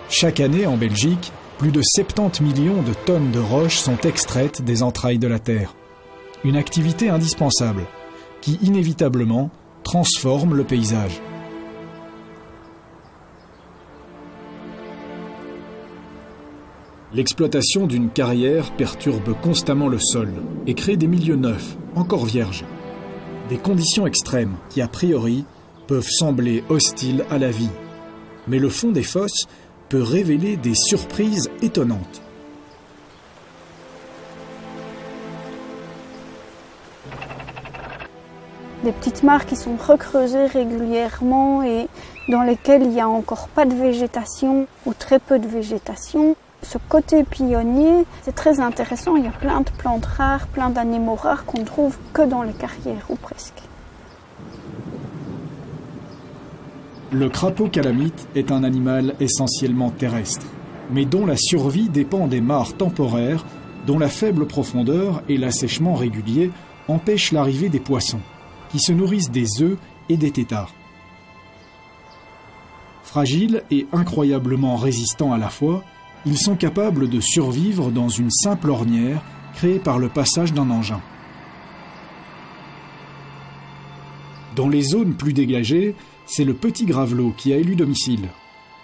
Chaque année, en Belgique, plus de 70 millions de tonnes de roches sont extraites des entrailles de la Terre. Une activité indispensable, qui inévitablement transforme le paysage. L'exploitation d'une carrière perturbe constamment le sol et crée des milieux neufs, encore vierges. Des conditions extrêmes qui, a priori, peuvent sembler hostiles à la vie. Mais le fond des fosses peut révéler des surprises étonnantes. Des petites mares qui sont recreusées régulièrement et dans lesquelles il n'y a encore pas de végétation ou très peu de végétation. Ce côté pionnier, c'est très intéressant. Il y a plein de plantes rares, plein d'animaux rares qu'on ne trouve que dans les carrières, ou presque. Le crapaud calamite est un animal essentiellement terrestre, mais dont la survie dépend des mares temporaires, dont la faible profondeur et l'assèchement régulier empêchent l'arrivée des poissons, qui se nourrissent des œufs et des têtards. Fragiles et incroyablement résistants à la fois, ils sont capables de survivre dans une simple ornière créée par le passage d'un engin. Dans les zones plus dégagées, c'est le petit gravelot qui a élu domicile.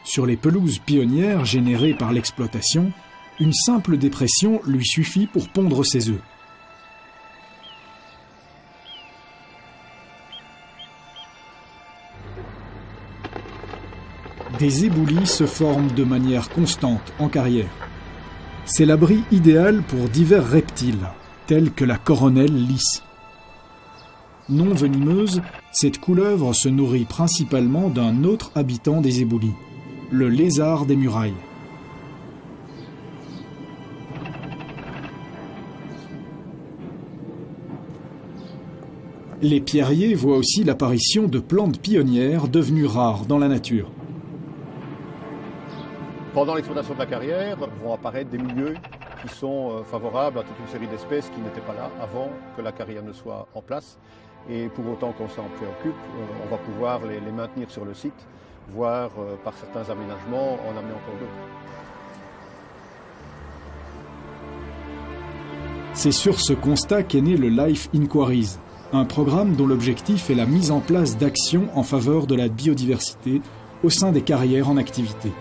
Sur les pelouses pionnières générées par l'exploitation, une simple dépression lui suffit pour pondre ses œufs. Des éboulis se forment de manière constante en carrière. C'est l'abri idéal pour divers reptiles, tels que la coronelle lisse. Non venimeuse, cette couleuvre se nourrit principalement d'un autre habitant des éboulis, le lézard des murailles. Les pierriers voient aussi l'apparition de plantes pionnières devenues rares dans la nature. Pendant l'exploitation de la carrière, vont apparaître des milieux qui sont favorables à toute une série d'espèces qui n'étaient pas là avant que la carrière ne soit en place. Et pour autant qu'on s'en préoccupe, on va pouvoir les maintenir sur le site, voire par certains aménagements en amener encore d'autres. C'est sur ce constat qu'est né le Life Inquiries, un programme dont l'objectif est la mise en place d'actions en faveur de la biodiversité au sein des carrières en activité.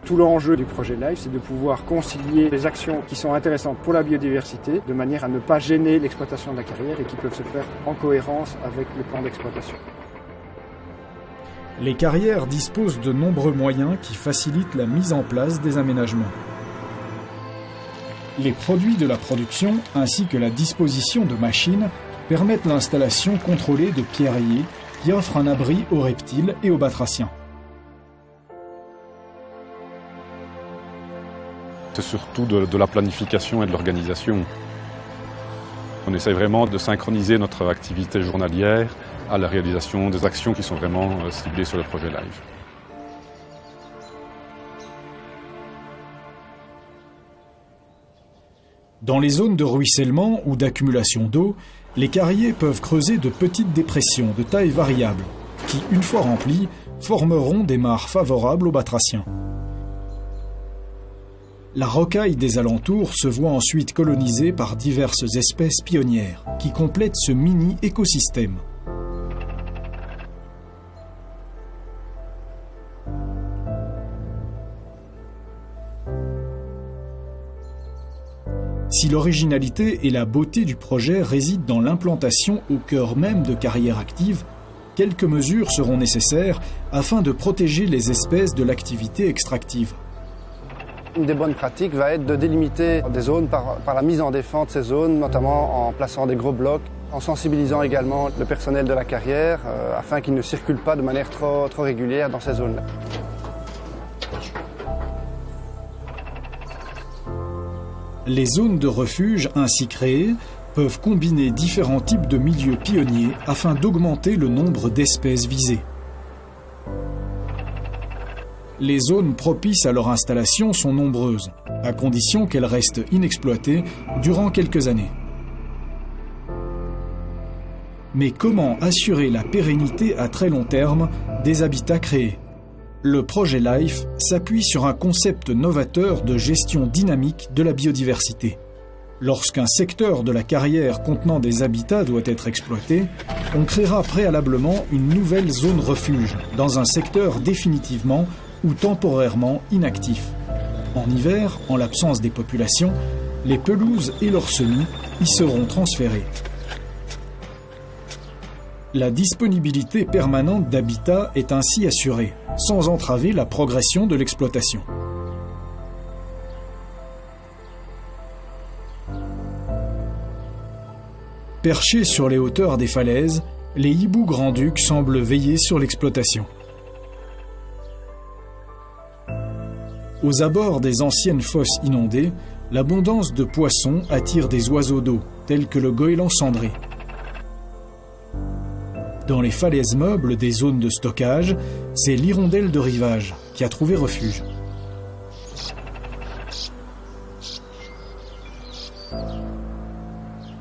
Tout l'enjeu du projet LIFE, c'est de pouvoir concilier les actions qui sont intéressantes pour la biodiversité, de manière à ne pas gêner l'exploitation de la carrière et qui peuvent se faire en cohérence avec le plan d'exploitation. Les carrières disposent de nombreux moyens qui facilitent la mise en place des aménagements. Les produits de la production ainsi que la disposition de machines permettent l'installation contrôlée de pierriers qui offrent un abri aux reptiles et aux batraciens. C'est surtout de la planification et de l'organisation. On essaie vraiment de synchroniser notre activité journalière à la réalisation des actions qui sont vraiment ciblées sur le projet LIFE. Dans les zones de ruissellement ou d'accumulation d'eau, les carriers peuvent creuser de petites dépressions de taille variable qui, une fois remplies, formeront des mares favorables aux batraciens. La rocaille des alentours se voit ensuite colonisée par diverses espèces pionnières qui complètent ce mini-écosystème. Si l'originalité et la beauté du projet résident dans l'implantation au cœur même de carrières actives, quelques mesures seront nécessaires afin de protéger les espèces de l'activité extractive. Une des bonnes pratiques va être de délimiter des zones par la mise en défense de ces zones, notamment en plaçant des gros blocs, en sensibilisant également le personnel de la carrière afin qu'il ne circule pas de manière trop régulière dans ces zones-là. Les zones de refuge ainsi créées peuvent combiner différents types de milieux pionniers afin d'augmenter le nombre d'espèces visées. Les zones propices à leur installation sont nombreuses, à condition qu'elles restent inexploitées durant quelques années. Mais comment assurer la pérennité à très long terme des habitats créés ? Le projet LIFE s'appuie sur un concept novateur de gestion dynamique de la biodiversité. Lorsqu'un secteur de la carrière contenant des habitats doit être exploité, on créera préalablement une nouvelle zone refuge dans un secteur définitivement ou temporairement inactif. En hiver, en l'absence des populations, les pelouses et leurs semis y seront transférés. La disponibilité permanente d'habitat est ainsi assurée, sans entraver la progression de l'exploitation. Perchés sur les hauteurs des falaises, les hiboux grand-ducs semblent veiller sur l'exploitation. Aux abords des anciennes fosses inondées, l'abondance de poissons attire des oiseaux d'eau, tels que le goéland cendré. Dans les falaises meubles des zones de stockage, c'est l'hirondelle de rivage qui a trouvé refuge.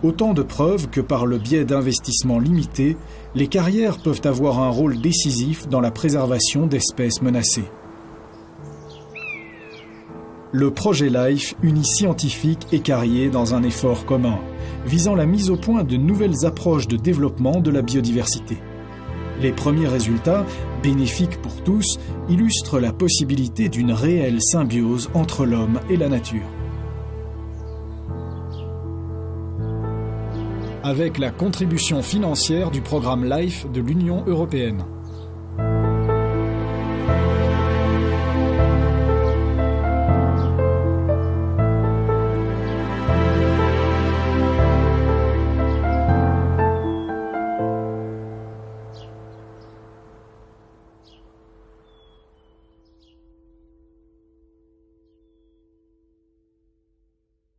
Autant de preuves que par le biais d'investissements limités, les carrières peuvent avoir un rôle décisif dans la préservation d'espèces menacées. Le projet LIFE unit scientifiques et carriers dans un effort commun, visant la mise au point de nouvelles approches de développement de la biodiversité. Les premiers résultats, bénéfiques pour tous, illustrent la possibilité d'une réelle symbiose entre l'homme et la nature. Avec la contribution financière du programme LIFE de l'Union européenne.